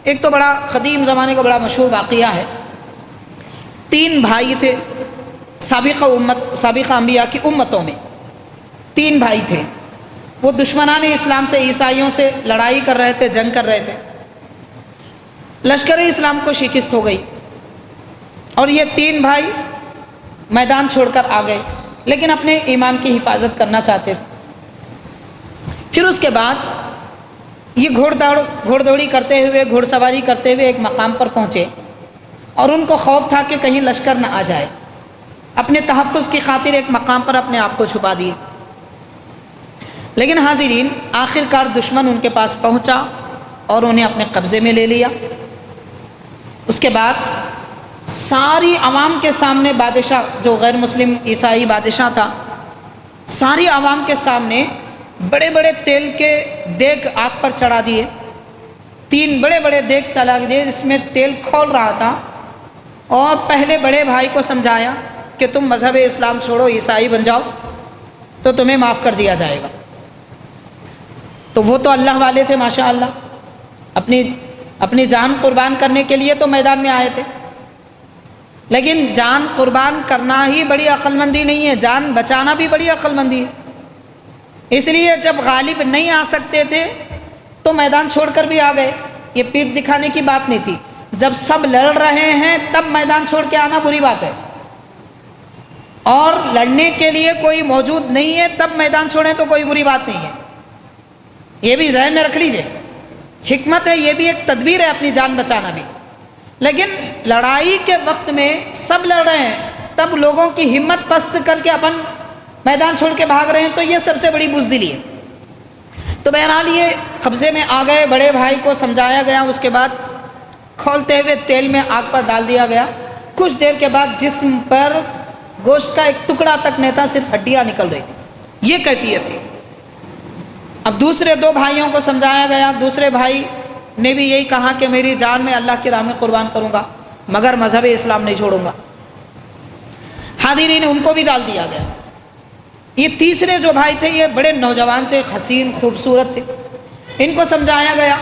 ایک تو بڑا قدیم زمانے کا بڑا مشہور واقعہ ہے. 3 بھائی تھے سابقہ انبیاء کی امتوں میں. 3 بھائی تھے. وہ دشمنان اسلام سے، عیسائیوں سے لڑائی کر رہے تھے، جنگ کر رہے تھے. لشکر اسلام کو شکست ہو گئی اور یہ 3 بھائی میدان چھوڑ کر آ گئے، لیکن اپنے ایمان کی حفاظت کرنا چاہتے تھے. پھر اس کے بعد یہ گھوڑ دوڑی کرتے ہوئے، گھوڑ سواری کرتے ہوئے ایک مقام پر پہنچے اور ان کو خوف تھا کہ کہیں لشکر نہ آ جائے. اپنے تحفظ کی خاطر ایک مقام پر اپنے آپ کو چھپا دیے. لیکن حاضرین، آخر کار دشمن ان کے پاس پہنچا اور انہیں اپنے قبضے میں لے لیا. اس کے بعد ساری عوام کے سامنے بادشاہ، جو غیر مسلم عیسائی بادشاہ تھا، ساری عوام کے سامنے بڑے بڑے تیل کے دیگ آگ پر چڑھا دیے. 3 بڑے بڑے دیگ تلا دیے جس میں تیل کھول رہا تھا، اور پہلے بڑے بھائی کو سمجھایا کہ تم مذہب اسلام چھوڑو، عیسائی بن جاؤ تو تمہیں معاف کر دیا جائے گا. تو وہ تو اللہ والے تھے ماشاءاللہ، اپنی جان قربان کرنے کے لیے تو میدان میں آئے تھے. لیکن جان قربان کرنا ہی بڑی عقل مندی نہیں ہے، جان بچانا بھی بڑی عقل مندی ہے. اس لیے جب غالب نہیں آ سکتے تھے تو میدان چھوڑ کر بھی آ گئے. یہ پیٹھ دکھانے کی بات نہیں تھی. جب سب لڑ رہے ہیں تب میدان چھوڑ کے آنا بری بات ہے، اور لڑنے کے لیے کوئی موجود نہیں ہے تب میدان چھوڑیں تو کوئی بری بات نہیں ہے. یہ بھی ذہن میں رکھ لیجئے، حکمت ہے، یہ بھی ایک تدبیر ہے اپنی جان بچانا بھی. لیکن لڑائی کے وقت میں سب لڑ رہے ہیں تب لوگوں کی ہمت پست کر کے اپن میدان چھوڑ کے بھاگ رہے ہیں، تو یہ سب سے بڑی بزدلی ہے. تو بہرحال یہ قبضے میں آ گئے. بڑے بھائی کو سمجھایا گیا، اس کے بعد کھولتے ہوئے تیل میں آگ پر ڈال دیا گیا. کچھ دیر کے بعد جسم پر گوشت کا ایک ٹکڑا تک نہیں تھا، صرف ہڈیاں نکل رہی تھی. یہ کیفیت تھی. اب دوسرے 2 بھائیوں کو سمجھایا گیا. دوسرے بھائی نے بھی یہی کہا کہ میری جان میں اللہ کی راہ میں قربان کروں گا مگر مذہب اسلام نہیں چھوڑوں گا. حاضرین، ان کو بھی ڈال دیا گیا. یہ تیسرے جو بھائی تھے یہ بڑے نوجوان تھے، حسین خوبصورت تھے. ان کو سمجھایا گیا.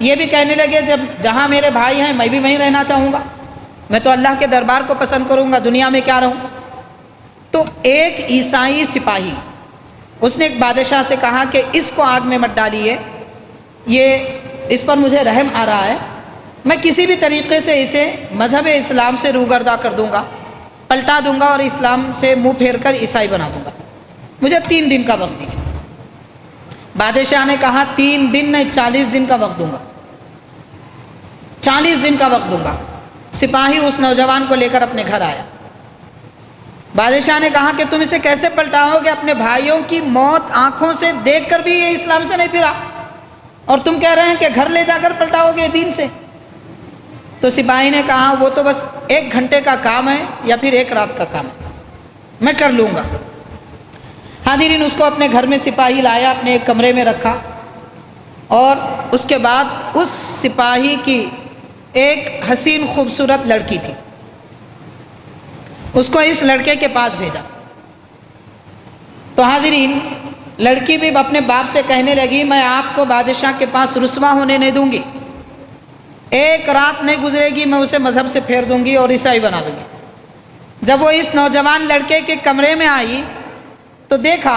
یہ بھی کہنے لگے جہاں میرے بھائی ہیں میں بھی وہیں رہنا چاہوں گا، میں تو اللہ کے دربار کو پسند کروں گا، دنیا میں کیا رہوں. تو ایک عیسائی سپاہی، اس نے ایک بادشاہ سے کہا کہ اس کو آگ میں مت ڈالیے، اس پر مجھے رحم آ رہا ہے، میں کسی بھی طریقے سے اسے مذہب اسلام سے روگرداں کر دوں گا، پلٹا دوں گا اور اسلام سے منہ پھیر کر عیسائی بنا دوں گا، مجھے 3 دن کا وقت دیجیے. بادشاہ نے کہا 3 دن نہیں 40 دن کا وقت دوں گا، 40 دن کا وقت دوں گا. سپاہی اس نوجوان کو لے کر اپنے گھر آیا. بادشاہ نے کہا کہ تم اسے کیسے پلٹاؤ گے؟ اپنے بھائیوں کی موت آنکھوں سے دیکھ کر بھی یہ اسلام سے نہیں پھرا، اور تم کہہ رہے ہیں کہ گھر لے جا کر پلٹاؤ گے دین سے. تو سپاہی نے کہا وہ تو بس 1 گھنٹے کا کام ہے یا پھر 1 رات کا کام ہے، میں کر لوں گا. حاضرین، اس کو اپنے گھر میں سپاہی لایا، اپنے ایک کمرے میں رکھا، اور اس کے بعد اس سپاہی کی ایک حسین خوبصورت لڑکی تھی، اس کو اس لڑکے کے پاس بھیجا. تو حاضرین، لڑکی بھی اپنے باپ سے کہنے لگی میں آپ کو بادشاہ کے پاس رسوا ہونے نہیں دوں گی، 1 رات نہیں گزرے گی میں اسے مذہب سے پھیر دوں گی اور عیسائی بنا دوں گی. جب وہ اس نوجوان لڑکے کے کمرے میں آئی تو دیکھا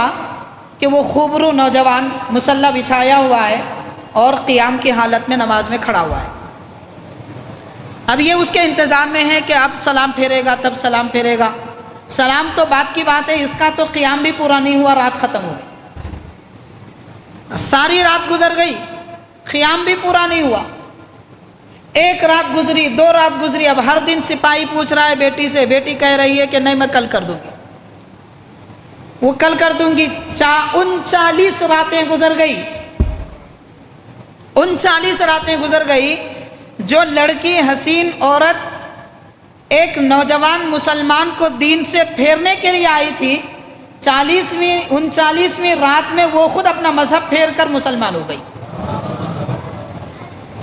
کہ وہ خوبرو نوجوان مصلی بچھایا ہوا ہے اور قیام کی حالت میں نماز میں کھڑا ہوا ہے. اب یہ اس کے انتظار میں ہے کہ اب سلام پھیرے گا، تب سلام پھیرے گا. سلام تو بات کی بات ہے، اس کا تو قیام بھی پورا نہیں ہوا، رات ختم ہو گئی. ساری رات گزر گئی، قیام بھی پورا نہیں ہوا. 1 رات گزری، 2 رات گزری. اب ہر دن سپاہی پوچھ رہا ہے بیٹی سے، بیٹی کہہ رہی ہے کہ نہیں میں کل کر دوں گی، وہ کل کر دوں گی. 39 راتیں گزر گئی. 39 راتیں گزر گئی. جو لڑکی حسین عورت ایک نوجوان مسلمان کو دین سے پھیرنے کے لیے آئی تھی، 39ویں رات میں وہ خود اپنا مذہب پھیر کر مسلمان ہو گئی،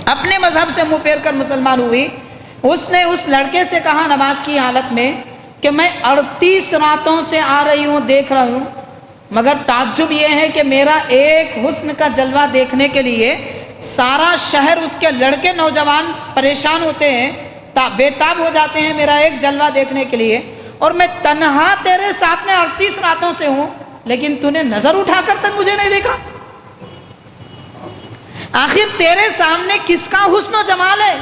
اپنے مذہب سے منہ پھیر کر مسلمان ہوئی. اس نے اس لڑکے سے کہا نماز کی حالت میں کہ میں 38 راتوں سے آ رہی ہوں، دیکھ رہا ہوں، مگر تعجب یہ ہے کہ میرا ایک حسن کا جلوہ دیکھنے کے لیے سارا شہر اس کے لڑکے نوجوان پریشان ہوتے ہیں، بے تاب ہو جاتے ہیں میرا ایک جلوہ دیکھنے کے لیے، اور میں تنہا تیرے ساتھ میں 38 راتوں سے ہوں، لیکن تو نے نظر اٹھا کر تک مجھے نہیں دیکھا۔ آخر تیرے سامنے کس کا حسن و جمال ہے؟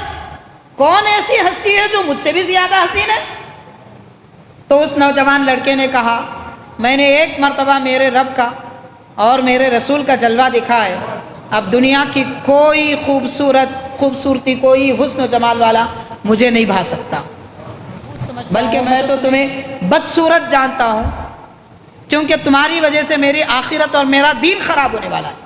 کون ایسی ہستی ہے جو مجھ سے بھی زیادہ حسین ہے؟ تو اس نوجوان لڑکے نے کہا میں نے ایک مرتبہ میرے رب کا اور میرے رسول کا جلوہ دکھا ہے، اب دنیا کی کوئی خوبصورتی، کوئی حسن و جمال والا مجھے نہیں بھا سکتا، بلکہ میں تو تمہیں بدصورت جانتا ہوں، کیونکہ تمہاری وجہ سے میری آخرت اور میرا دین خراب ہونے والا ہے۔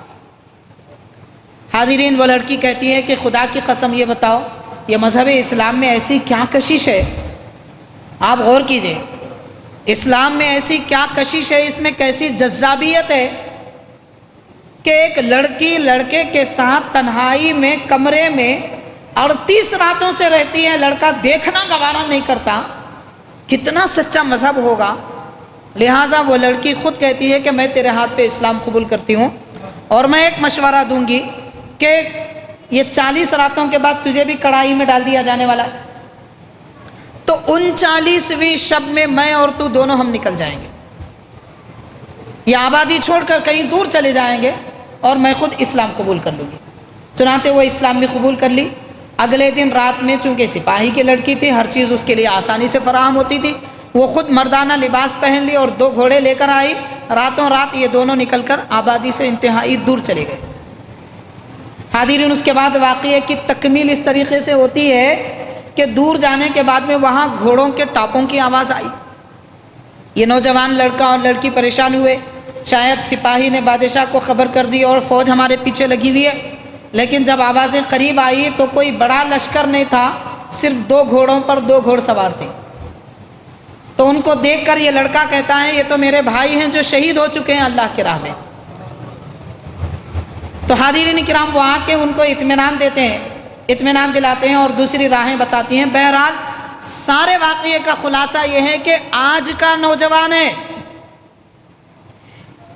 حاضرین، وہ لڑکی کہتی ہے کہ خدا کی قسم یہ بتاؤ، یہ مذہب اسلام میں ایسی کیا کشش ہے؟ آپ غور کیجئے، اسلام میں ایسی کیا کشش ہے، اس میں کیسی جذابیت ہے کہ ایک لڑکی لڑکے کے ساتھ تنہائی میں کمرے میں 38 راتوں سے رہتی ہے، لڑکا دیکھنا گوارا نہیں کرتا۔ کتنا سچا مذہب ہوگا؟ لہٰذا وہ لڑکی خود کہتی ہے کہ میں تیرے ہاتھ پہ اسلام قبول کرتی ہوں، اور میں ایک مشورہ دوں گی کہ یہ 40 راتوں کے بعد تجھے بھی کڑاہی میں ڈال دیا جانے والا ہے، تو 39ویں شب میں میں اور تو دونوں ہم نکل جائیں گے، یہ آبادی چھوڑ کر کہیں دور چلے جائیں گے، اور میں خود اسلام قبول کر لوں گی۔ چنانچہ وہ اسلام بھی قبول کر لی۔ اگلے دن رات میں، چونکہ سپاہی کی لڑکی تھی، ہر چیز اس کے لیے آسانی سے فراہم ہوتی تھی، وہ خود مردانہ لباس پہن لی اور 2 گھوڑے لے کر آئی۔ راتوں رات یہ دونوں نکل کر آبادی سے انتہائی دور چلے گئے۔ حاضرین، اس کے بعد واقعے کی تکمیل اس طریقے سے ہوتی ہے کہ دور جانے کے بعد میں وہاں گھوڑوں کے ٹاپوں کی آواز آئی۔ یہ نوجوان لڑکا اور لڑکی پریشان ہوئے، شاید سپاہی نے بادشاہ کو خبر کر دی اور فوج ہمارے پیچھے لگی ہوئی ہے، لیکن جب آوازیں قریب آئی تو کوئی بڑا لشکر نہیں تھا، صرف 2 گھوڑوں پر 2 گھوڑ سوار تھے۔ تو ان کو دیکھ کر یہ لڑکا کہتا ہے یہ تو میرے بھائی ہیں جو شہید ہو چکے ہیں اللہ کی راہ میں۔ تو حاضرین کرام، وہ آ کے ان کو اطمینان دیتے ہیں، اطمینان دلاتے ہیں اور دوسری راہیں بتاتی ہیں۔ بہرحال سارے واقعے کا خلاصہ یہ ہے کہ آج کا نوجوان ہے،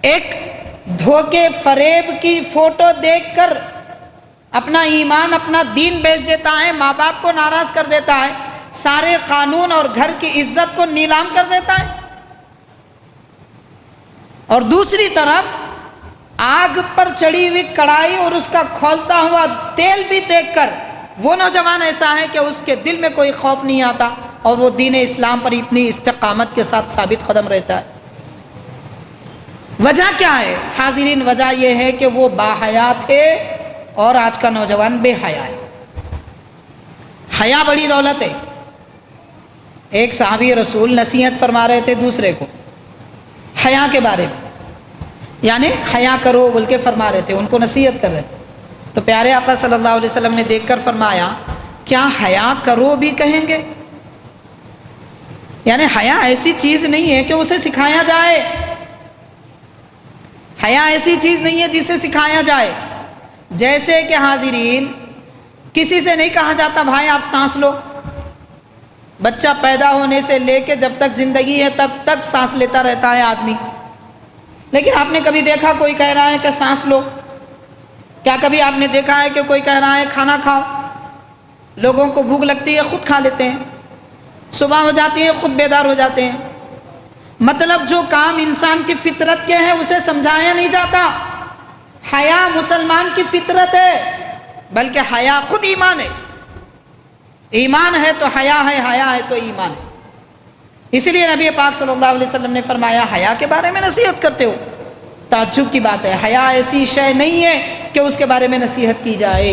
ایک دھوکے فریب کی فوٹو دیکھ کر اپنا ایمان، اپنا دین بیچ دیتا ہے، ماں باپ کو ناراض کر دیتا ہے، سارے قانون اور گھر کی عزت کو نیلام کر دیتا ہے، اور دوسری طرف آگ پر چڑھی ہوئی کڑاہی اور اس کا کھولتا ہوا تیل بھی دیکھ کر وہ نوجوان ایسا ہے کہ اس کے دل میں کوئی خوف نہیں آتا، اور وہ دین اسلام پر اتنی استقامت کے ساتھ ثابت قدم رہتا ہے۔ وجہ کیا ہے حاضرین؟ وجہ یہ ہے کہ وہ باحیا تھے اور آج کا نوجوان بے حیا ہے۔ حیا بڑی دولت ہے۔ ایک صحابی رسول نصیحت فرما رہے تھے دوسرے کو حیا کے بارے میں، یعنی حیا کرو بول کے فرما رہے تھے، ان کو نصیحت کر رہے تھے۔ تو پیارے آقا صلی اللہ علیہ وسلم نے دیکھ کر فرمایا کیا حیا کرو بھی کہیں گے؟ یعنی حیا ایسی چیز نہیں ہے کہ اسے سکھایا جائے، حیا ایسی چیز نہیں ہے جسے سکھایا جائے۔ جیسے کہ حاضرین کسی سے نہیں کہا جاتا بھائی آپ سانس لو، بچہ پیدا ہونے سے لے کے جب تک زندگی ہے تب تک سانس لیتا رہتا ہے آدمی، لیکن آپ نے کبھی دیکھا کوئی کہہ رہا ہے کہ سانس لو؟ کیا کبھی آپ نے دیکھا ہے کہ کوئی کہہ رہا ہے کھانا کھاؤ؟ لوگوں کو بھوک لگتی ہے خود کھا لیتے ہیں، صبح ہو جاتی ہے خود بیدار ہو جاتے ہیں۔ مطلب جو کام انسان کی فطرت کے ہیں اسے سمجھایا نہیں جاتا۔ حیا مسلمان کی فطرت ہے، بلکہ حیا خود ایمان ہے۔ ایمان ہے تو حیا ہے، حیا ہے تو ایمان ہے۔ اس لیے نبی پاک صلی اللہ علیہ وسلم نے فرمایا حیا کے بارے میں نصیحت کرتے ہو؟ تعجب کی بات ہے، حیا ایسی شے نہیں ہے کہ اس کے بارے میں نصیحت کی جائے۔